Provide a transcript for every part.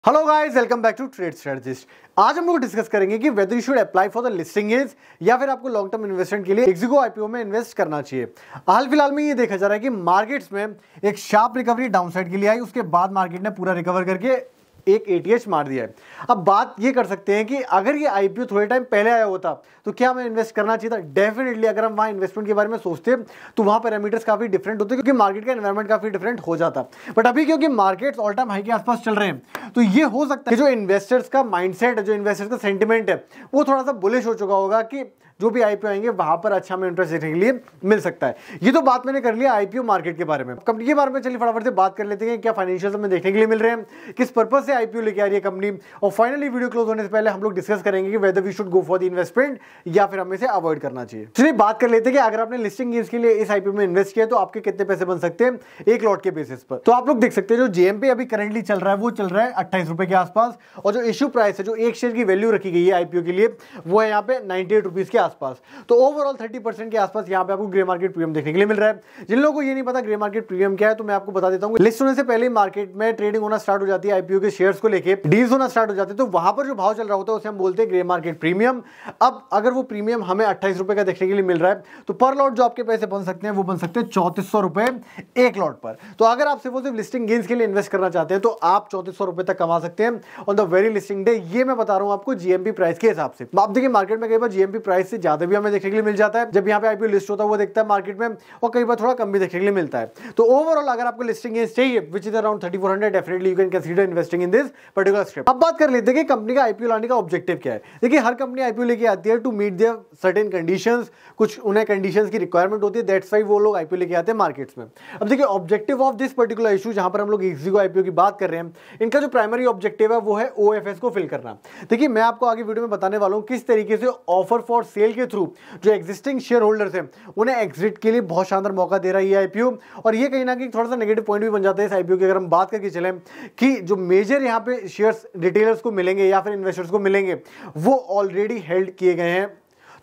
Hello guys, welcome back to trade strategist. आज हम लोग डिस्कस करेंगे कि whether you should apply for the listing एज या फिर आपको लॉन्ग टर्म इन्वेस्टमेंट के लिए एक्सिगो आईपीओ में इन्वेस्ट करना चाहिए। हाल फिलहाल में ये देखा जा रहा है कि मार्केट्स में एक शार्प रिकवरी डाउनसाइड के लिए आई, उसके बाद मार्केट ने पूरा रिकवर करके एक एटीएच मार दिया है। अब बात ये कर सकते हैं कि अगर ये आईपीओ थोड़े टाइम पहले आया होता तो क्या हमें इन्वेस्ट करना चाहिए था? डेफिनेटली अगर हम वहाँ इन्वेस्टमेंट के बारे में सोचते तो वहाँ पैरामीटर्स काफी डिफरेंट होते, क्योंकि मार्केट का एनवायरमेंट काफी डिफरेंट हो जाता। बट अभी क्योंकि मार्केट्स ऑल टाइम हाई के आसपास चल रहे हैं, तो ये हो सकता है कि जो इन्वेस्टर्स का माइंडसेट है, जो इन्वेस्टर्स का सेंटिमेंट है, वो थोड़ा सा बुलिश हो चुका होगा कि जो भी आईपीओ आएंगे वहां पर अच्छा हमें इंटरेस्ट देखने के लिए मिल सकता है। ये तो बात मैंने कर लिया आईपीओ मार्केट के बारे में। कंपनी के बारे में चलिए फटाफट से बात कर लेते हैं, क्या फाइनेंशियल हमें देखने के लिए मिल रहे हैं, किस पर्पस से आईपीओ लेके आ रही है कंपनी, और फाइनली वीडियो क्लोज होने से पहले हम लोग डिस्कस करेंगे कि whether we should go for the investment या फिर हमें इसे अवॉइड करना चाहिए। चलिए बात कर लेते हैं कि अगर आपने लिस्टिंग गेन्स के लिए इस आईपीओ में इन्वेस्ट किया तो आपके कितने पैसे बन सकते हैं एक लॉट के बेसिस पर। तो आप लोग देख सकते हैं जो जेएमपी अभी करंटली चल रहा है वो चल रहा है 28 रुपए के आसपास, और जो इश्यू प्राइस है, जो एक शेयर की वैल्यू रखी गई है आईपीओ के लिए, वो है यहाँ पे 98 रुपीज के आसपास। तो ओवरऑल 30% के आसपास यहाँ पे आपको ग्रे मार्केट प्रीमियम देखने के लिए मिल रहा है। जिन लोगों को ये नहीं पता ग्रे मार्केट प्रीमियम क्या है, तो मैं आपको बता देता हूँ। लिस्ट होने से पहले मार्केट में ट्रेडिंग होना स्टार्ट हो जाती है, आईपीओ के शेयर्स को लेके डील्स होना स्टार्ट हो जाते हैं, तो वहां पर जो भाव चल रहा होता है उसे हम बोलते हैं ग्रे मार्केट प्रीमियम। अब अगर वो प्रीमियम हमें 28 रुपए का देखने के लिए मिल रहा है, तो पर लॉट जो आपके पैसे बन सकते हैं वो बन सकते हैं 3400 रुपए एक लॉट पर। तो अगर आप सिर्फ लिस्टिंग गेन्स के लिए इन्वेस्ट करना चाहते हैं तो आप 3400 रुपए तक कमा सकते हैं on the very listing day. ये मैं बता रहा हूं आपको जीएमपी प्राइस के हिसाब से। आप देखिए मार्केट में कई बार जीएमपी प्राइस से ज्यादा भी हमें देखने के लिए मिल जाता है जब यहाँ पे आईपीओ लिस्ट होता है, वो देखता है मार्केट में, और कई बार थोड़ा कम भी देखने के लिए मिलता है। तो ओवरऑल अगर आपको लिस्टिंग गेन्स चाहिए which is around 3400, definitely you can consider investing in this particular step. अब बात कर लेते हैं कि कंपनी का आईपीओ लाने का ऑब्जेक्टिव क्या है। देखिए हर कंपनी आईपीओ लेके आती है to meet their certain conditions, कुछ उन्हें कंडीशंस की रिक्वायरमेंट होती है, दैट्स व्हाई वो लोग आईपीओ लेके आते हैं मार्केट्स में। अब देखिए objective of this particular issue, जहां पर हम लोग एक्सिगो आईपीओ की बात कर रहे हैं, इनका जो प्राइमरी ऑब्जेक्टिव है वो है ओएफएस को फिल करना। देखिए मैं आपको आगे वीडियो में बताने वाला हूं किस तरीके से ऑफर फॉर सेल के थ्रू जो एग्जिस्टिंग शेयर होल्डर्स हैं उन्हें एग्जिट के लिए बहुत शानदार मौका दे रहा है ये आईपीओ। और ये कहीं ना कहीं थोड़ा सा नेगेटिव पॉइंट भी बन जाता है इस आईपीओ की, अगर हम बात करके चलें कि जो मेजर यहाँ पे शेयर्स रिटेलर्स को मिलेंगे या फिर इन्वेस्टर्स को मिलेंगे वो ऑलरेडी हेल्ड किए गए हैं,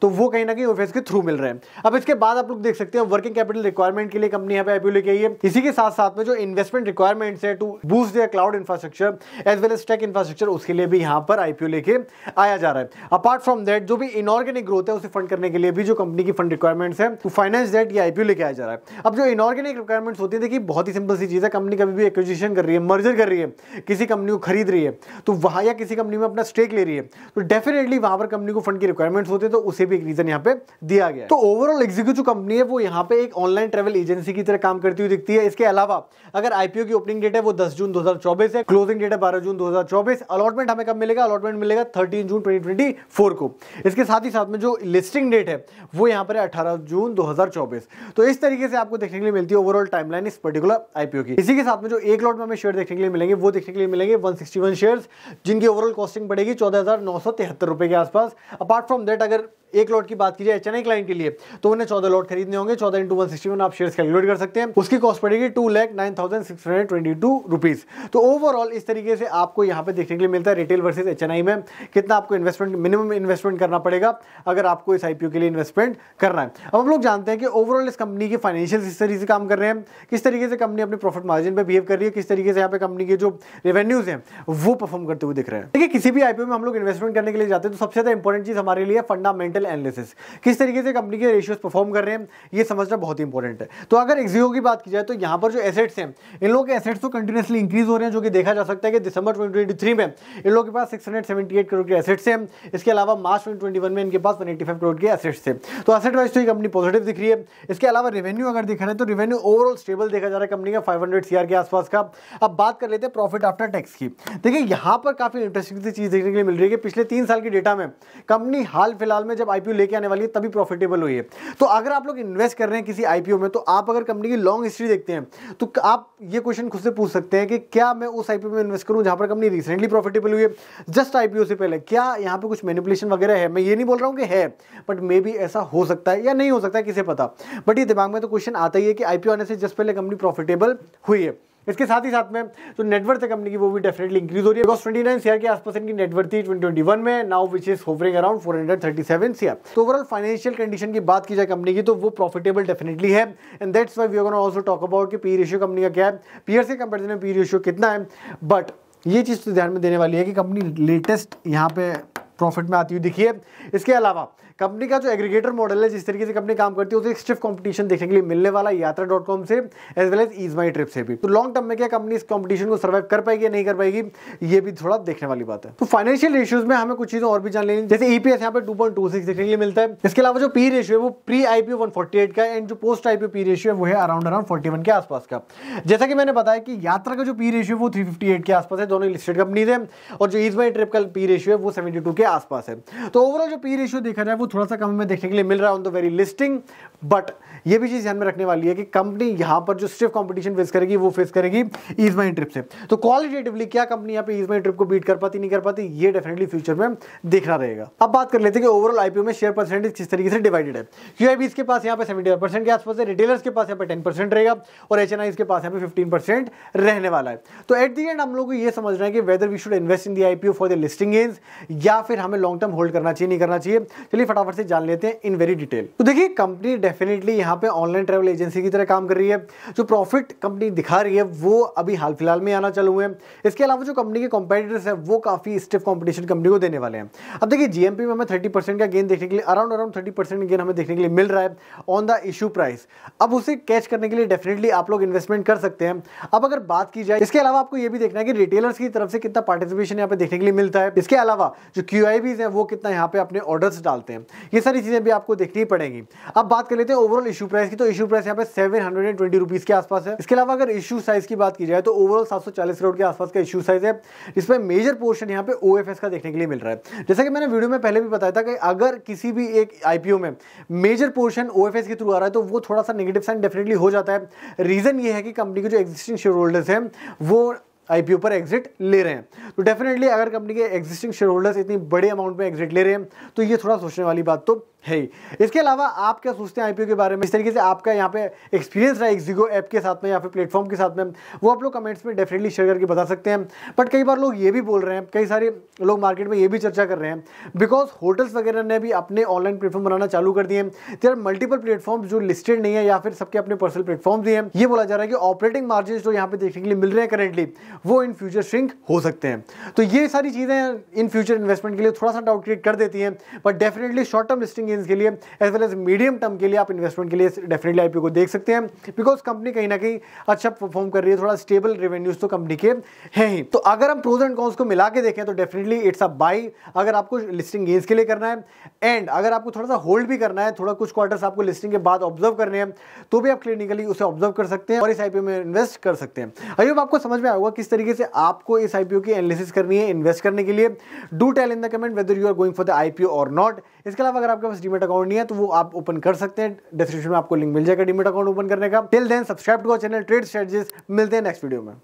तो वो कहीं ना कहीं ओएफएस के थ्रू मिल रहे हैं। अब इसके बाद आप लोग देख सकते हैं वर्किंग कैपिटल रिक्वायरमेंट के लिए कंपनी यहाँ पे आईपीओ लेके आई है। इसी के साथ साथ में जो इन्वेस्टमेंट रिक्वायरमेंट्स है to boost their cloud infrastructure as well as tech infrastructure, उसके लिए भी यहाँ पर आईपीओ लेके आया जा रहा है। अपार्ट फ्रॉम दैट जो भी इनऑर्गेनिक ग्रोथ है उसे फंड करने के लिए भी जो कंपनी की फंड रिक्वायरमेंट्स है टू फाइनेंस दैट, ये आईपीओ लेके आया जा रहा है। अब जो इनऑर्गेनिक रिक्वायरमेंट्स होती है, देखिए बहुत ही सिंपल सी चीज है, कंपनी कभी भी एक्विजिशन कर रही है, मर्जर कर रही है, किसी कंपनी को खरीद रही है, तो वहां या किसी कंपनी में अपना स्टेक ले रही है, तो डेफिनेटली वहां पर कंपनी को फंड की रिक्वायरमेंट्स होते हैं, तो उसे भी एक रीजन यहाँ पे दिया गया। तो ओवरऑल एक्सिगो जो कंपनी है वो यहाँ पे एक ऑनलाइन ट्रैवल एजेंसी की तरह काम करती हुई दिखती है। इसके अलावा अगर आईपीओ की ओपनिंग डेट है वो 10 जून 2024 है, क्लोजिंग डेट है 12 जून 2024। अलॉटमेंट हमें कब मिलेगा? अलॉटमेंट मिलेगा 13 जून 2024 को। इसके साथ ही साथ में जो लिस्टिंग डेट है वो यहाँ पर है 18 जून 2024। तो इस तरीके से आपको देखने के लिए मिलती है ओवरऑल टाइमलाइन इस पर्टिकुलर आईपीओ की। इसी के साथ में जो एक लॉट में हमें शेयर देखने के लिए मिलेंगे वो देखने के लिए मिलेंगे 161 शेयर्स, जिनकी ओवरऑल कॉस्टिंग पड़ेगी 14,973 रुपए के आसपास। अपार्ट फ्रॉम दैट अगर एक लॉट की बात की जाए एचएनआई क्लाइंट के लिए, तो उन्हें 14 लॉट खरीदने होंगे। 14 × 161 आप शेयर्स कैलकुलेट कर सकते हैं, उसकी कॉस्ट पड़ेगी 2,09,622 रुपीज। तो ओवरऑल इस तरीके से आपको यहाँ पे देखने के लिए मिलता है रिटेल वर्सेस एचएनआई में कितना आपको इन्वेस्टमेंट, मिनिमम इन्वेस्टमेंट करना पड़ेगा अगर आपको इस आईपीओ के लिए इन्वेस्टमेंट करना है। अब हम लोग जानते हैं कि ओवरऑल इस कंपनी के फाइनेंशियल इस तरीके से काम कर रहे हैं, किस तरीके से कंपनी अपने प्रॉफिट मार्जिन पे बिहेव कर रही है, किस तरीके से यहाँ पे कंपनी के जो रेवेन्यूज हैं वो परफॉर्म करते हुए दिख रहे हैं। देखिए किसी भी आईपीओ में हम लोग इन्वेस्टमेंट करने के लिए जाते हैं तो सबसे ज्यादा इंपॉर्टेंट चीज हमारे लिए फंडामेंटल एनालिसिस, किस तरीके से कंपनी के रेशियोज परफॉर्म कर रहे हैं ये समझना बहुत इंपॉर्टेंट है। तो अगर एक्सिगो की बात की जाए तो यहाँ पर जो एसेट्स हैं, इन लोगों के एसेट्स तो कंटिन्यूअसली इंक्रीज हो रहे हैं, जो कि देखा जा सकता है कि दिसंबर 2023 में इन लोगों के पास 678 करोड़ के एसेट्स हैं। इसके अलावा मार्च 2021 में इनके पास 185 करोड़ के एसेट्स थे। तो एसेट वाइज तो ये कंपनी पॉजिटिव दिख रही है। इसके अलावा रेवेन्यू अगर देखा जाए तो रेवेन्यू ओवरऑल स्टेबल देखा जा रहा है कंपनी का 500 सीआर के आसपास का। अब बात कर लेते हैं प्रॉफिट आफ्टर टैक्स की। देखिए यहाँ पर काफी इंटरेस्टिंग सी चीज देखने के लिए मिल रही है कि पिछले 3 साल की डेटा में कंपनी हाल फिलहाल में जब आईपीओ लेके आने वाली है तभी प्रॉफिटेबल हुई है। तो अगर आप लोग इन्वेस्ट कर रहे हैं किसी आईपीओ में, तो आप अगर कंपनी की लॉन्ग हिस्ट्री देखते हैं तो आप ये क्वेश्चन खुद से पूछ सकते हैं कि क्या मैं उस आईपीओ में इन्वेस्ट करूं जहां पर कंपनी रिसेंटली प्रॉफिटेबल हुई है, जस्ट आईपीओ से पहले? क्या यहाँ पे कुछ मैनिपुलेशन वगैरह है? मैं ये नहीं बोल रहा हूं कि है, बट मे बी ऐसा हो सकता है या नहीं हो सकता है, किसे पता। बट ये दिमाग में तो क्वेश्चन आता ही है कि आईपीओ आने से जस्ट पहले कंपनी प्रॉफिटेबल हुई है। इसके साथ ही साथ में जो नेटवर्थ है कंपनी की वो भी डेफिनेटली इंक्रीज हो रही है। बिकॉज 29 सीआर के आसपास इनकी नेटवर्थ थी 2021 में, now which is hovering around 437 CR. तो ओवरऑल फाइनेंशियल कंडीशन की बात की जाए कंपनी की तो वो प्रॉफिटेबल डेफिनेटली है, and that's why we are gonna also talk about कि पी रेशियो कंपनी का क्या है, पीयर से कंपैरिजन में पी रेशियो कितना है। बट ये चीज़ तो ध्यान में देने वाली है कि कंपनी लेटेस्ट यहाँ पे प्रॉफिट में आती हुई दिखी है। इसके अलावा कंपनी का जो एग्रीगेटर मॉडल है, जिस तरीके से कंपनी काम करती है, उसे एक स्टिफ कंपटीशन देखने के लिए मिलने वाला यात्रा.com से एज वेल एज ईज माई ट्रिप से भी। तो लॉन्ग टर्म में क्या कंपनी इस कंपटीशन को सर्वाइव कर पाएगी या नहीं कर पाएगी, ये भी थोड़ा देखने वाली बात है। तो फाइनेंशियल रेशियोज में हमें कुछ चीजें और भी जान लेनी, जैसे ईपीएस यहाँ पे 2.26 देखने के लिए मिलता है। इसके अलावा जो पी रेशियो है वो प्री आईपीओ 148 का एंड जो पोस्ट आईपीओ पी रेशियो है वो है अराउंड 41 के आसपास का। जैसा कि मैंने बताया कि यात्रा का जो पी रेशियो वो 358 के आसपास है, दोनों लिस्टेड कंपनीज है, और जो ईज माई ट्रिप का पी रेशियो है वो 72 के आसपास है। तो ओवरऑल जो पी रेशियो देखा जाए वो थोड़ा सा कम में देखने के लिए मिल रहा है on the very listing, but ये भी चीज ध्यान में रखने वाली है कि कंपनी यहां पर जो स्टिफ कंपटीशन फेस करेगी वो फेस करेगी ईज माई ट्रिप से। तो क्वालिटेटिवली क्या कंपनी यहाँ पे ईज माई ट्रिप को बीट कर पाती नहीं कर पाती, ये डेफिनेटली फ्यूचर में देखना रहेगा। अब बात कर लेते हैं कि ओवरऑल आईपीओ में शेयर परसेंटेज किस तरीके से डिवाइडेड है। क्यूआईबीज के पास यहाँ पे 75% के आसपास है, रिटेलर्स के पास यहाँ पे 10% रहेगा, और एचएनआईज के पास यहाँ पे 15% रहने वाला है। तो एट दी एंड हम लोग को ये समझना है कि whether we should invest in the IPO for the listing gains या फिर हमें लॉन्ग टर्म होल्ड करना चाहिए नहीं करना चाहिए। चलिए फटाफट से जान लेते हैं इन वेरी डिटेल। तो देखिए कंपनी डेफिनेटली यहाँ पे ऑनलाइन ट्रैवल एजेंसी की तरह काम कर रही है। जो प्रॉफिट कंपनी दिखा रही है वो अभी हाल फिलहाल में आना चालू है। इसके अलावा जो कंपनी के कॉम्पिटिटर्स है वो काफी स्टिफ कंपटीशन कंपनी को देने वाले हैं। अब देखिए जीएमपी में हमें 30% का गेन देखने के लिए अराउंड 30% गेन हमें देखने के लिए मिल रहा है ऑन द इशू प्राइस। अब उसे कैच करने के लिए डेफिनेटली आप लोग इन्वेस्टमेंट कर सकते हैं। अब अगर बात की जाए, इसके अलावा आपको ये भी देखना है कि रिटेलर्स की तरफ से कितना पार्टिसिपेशन यहाँ पे देखने के लिए मिलता है। इसके अलावा जो क्यूआईबीज है वो कितना यहाँ पे अपने ऑर्डर्स डालते हैं, ये सारी चीजें भी आपको देखनी पड़ेंगी। अब बात कर लेते हैं ओवरऑल इशू प्राइस की। तो इशू प्राइस यहाँ पे 720 रुपीज के आसपास है। इसके अलावा अगर इशू साइज की बात की जाए तो ओवरऑल 740 करोड़ के आसपास का इशू साइज है, जिसमें मेजर पोर्शन यहाँ पे ओएफएस का देखने के लिए मिल रहा है। जैसा कि मैंने वीडियो में पहले भी बताया था कि अगर किसी भी एक आईपीओ में मेजर पोर्शन ओएफएस के थ्रू आ रहा है तो वो थोड़ा सा नेगेटिव साइन डेफिनेटली हो जाता है। रीजन ये है कि कंपनी के जो एग्जिस्टिंग शेयर होल्डर्स हैं वो आईपीओ पर एग्जिट ले रहे हैं। तो डेफिनेटली अगर कंपनी के एग्जिस्टिंग शेयर होल्डर्स इतनी बड़े अमाउंट में एग्जिट ले रहे हैं तो ये थोड़ा सोचने वाली बात तो है ही। इसके अलावा आप क्या सोचते हैं आईपीओ के बारे में, इस तरीके से आपका यहाँ पे एक्सपीरियंस रहा एक्सिगो ऐप के साथ में या फिर प्लेटफॉर्म के साथ में, वो आप लोग कमेंट्स में डेफिनेटली शेयर करके बता सकते हैं। बट कई बार लोग ये भी बोल रहे हैं, कई सारे लोग मार्केट में ये भी चर्चा कर रहे हैं, बिकॉज होटल्स वगैरह ने भी अपने ऑनलाइन प्लेटफॉर्म बनाना चालू कर दिए हैं। देयर आर मल्टीपल प्लेटफॉर्म जो लिस्टेड नहीं है या फिर सबके अपने पर्सनल प्लेटफॉर्म भी हैं। ये बोला जा रहा है कि ऑपरेटिंग मार्जिन जो यहाँ पे देखने के लिए मिल रहे हैं करेंटली, वो इन फ्यूचर श्रिंक हो सकते हैं। तो ये सारी चीजें इन फ्यूचर इन्वेस्टमेंट के लिए थोड़ा सा डाउट क्रिएट कर देती हैं। But definitely short term listing gains के लिए as well as medium term के लिए आप इन्वेस्टमेंट के लिए डेफिनेटली आईपीओ को देख सकते हैं, बिकॉज कंपनी कहीं ना कहीं अच्छा परफॉर्म कर रही है, थोड़ा स्टेबल रेवेन्यूज तो कंपनी के हैं ही। तो अगर हम प्रोज एंड कॉन्स को मिला के देखें तो डेफिनेटली इट्स अ बाई अगर आपको लिस्टिंग गेन्स के लिए करना है, एंड अगर आपको थोड़ा सा होल्ड भी करना है, थोड़ा कुछ क्वार्टर्स आपको लिस्टिंग के बाद ऑब्जर्व करने हैं, तो भी आप क्लिनिकली उसे ऑब्जर्व कर सकते हैं और इस आईपीओ में इन्वेस्ट कर सकते हैं। आई होप आपको समझ में आएगा किस तरीके से आपको इस आईपीओ की एनालिसिस करनी है इन्वेस्ट करने के लिए। Do tell in the comment whether you are going for the IPO और नॉट। इसके अलावा अगर आपके पास डीमैट अकाउंट नहीं है तो वो आप ओपन कर सकते हैं, डिस्क्रिप्शन में आपको लिंक मिल जाएगा डीमैट अकाउंट ओपन करने का। Till then subscribe to our channel trade strategies. मिलते हैं नेक्स्ट वीडियो में।